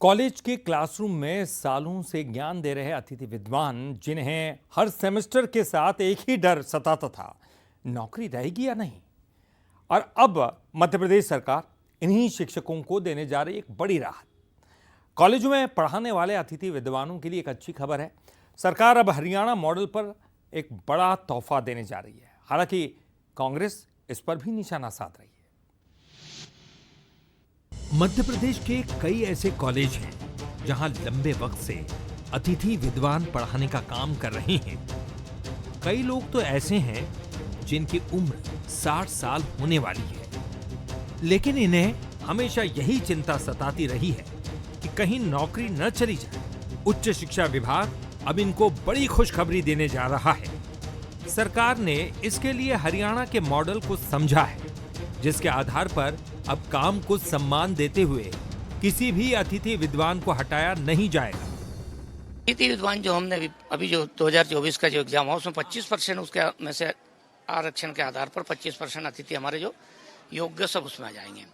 College के classroom में सालों से ज्ञान दे रहे अतिथि विद्वान, जिन्हें हर सेमेस्टर के साथ एक ही डर सताता था, नौकरी रहेगी या नहीं। और अब मध्य प्रदेश सरकार इन्हीं शिक्षकों को देने जा रही एक बड़ी राहत। कॉलेजों में पढ़ाने वाले अतिथि विद्वानों के लिए एक अच्छी खबर है। सरकार अब हरियाणा मॉडल पर एक बड़ा तोहफा देने जा रही है। हालांकि कांग्रेस इस पर भी निशाना साध रही है। मध्य प्रदेश के कई ऐसे कॉलेज हैं जहां लंबे वक्त से अतिथि विद्वान पढ़ाने का काम कर रहे हैं। कई लोग तो ऐसे हैं जिनकी उम्र 60 साल होने वाली है, लेकिन इन्हें हमेशा यही चिंता सताती रही है कि कहीं नौकरी न चली जाए। उच्च शिक्षा विभाग अब इनको बड़ी खुशखबरी देने जा रहा है। सरकार ने इसके लिए हरियाणा के मॉडल को समझा है, जिसके आधार पर अब काम को सम्मान देते हुए किसी भी अतिथि विद्वान को हटाया नहीं जाएगा। अतिथि विद्वान जो हमने अभी जो 2024 का जो एग्जाम हुआ उसमें 25% उसके में से आरक्षण के आधार पर 25% अतिथि हमारे जो योग्य सब उसमें आ जाएंगे।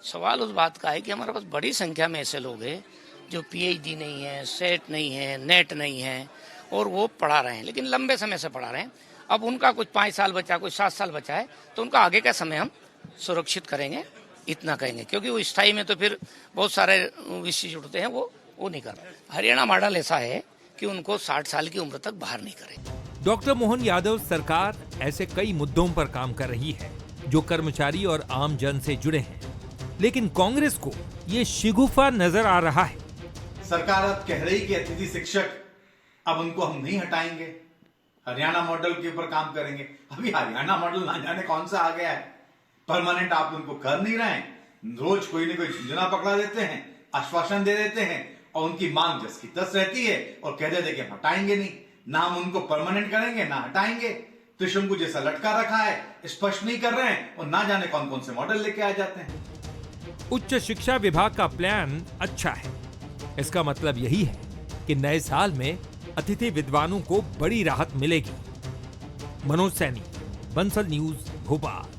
सवाल उस बात का है कि हमारे पास बड़ी संख्या में ऐसे लोग हैं जो पीएचडी नहीं है, सेट नहीं है, नेट नहीं है और वो पढ़ा रहे हैं, लेकिन लंबे समय से पढ़ा रहे हैं। अब उनका कुछ 5 साल बचा, कुछ 7 साल बचा है, तो उनका आगे का समय हम सुरक्षित करेंगे, इतना कहेंगे, क्योंकि वो स्थायी में तो फिर बहुत सारे विषय जुड़ते हैं, वो नहीं कर रहे। हरियाणा मॉडल ऐसा है कि उनको 60 साल की उम्र तक बाहर नहीं करे। डॉक्टर मोहन यादव सरकार ऐसे कई मुद्दों पर काम कर रही है जो कर्मचारी और आम जन से जुड़े हैं, लेकिन कांग्रेस को ये शिगुफा नजर आ रहा है। सरकार अब कह रही कि अतिथि शिक्षक अब उनको हम नहीं हटाएंगे, हरियाणा मॉडल के ऊपर काम करेंगे। अभी हरियाणा मॉडल ना जाने कौन सा आ गया है, परमानेंट आप उनको कर नहीं रहे हैं। रोज कोई ना कोई झुंझुना पकड़ा देते हैं, आश्वासन दे देते हैं और उनकी मांग जस की तस रहती है और कह देते कि हम हटाएंगे नहीं, ना हम उनको परमानेंट करेंगे ना हटाएंगे। त्रिशंकु जैसा लटका रखा है, स्पष्ट नहीं कर रहे हैं और ना जाने कौन कौन से मॉडल लेके आ जाते हैं। उच्च शिक्षा विभाग का प्लान अच्छा है। इसका मतलब यही है कि नए साल में अतिथि विद्वानों को बड़ी राहत मिलेगी। मनोज सैनी, बंसल न्यूज, भोपाल।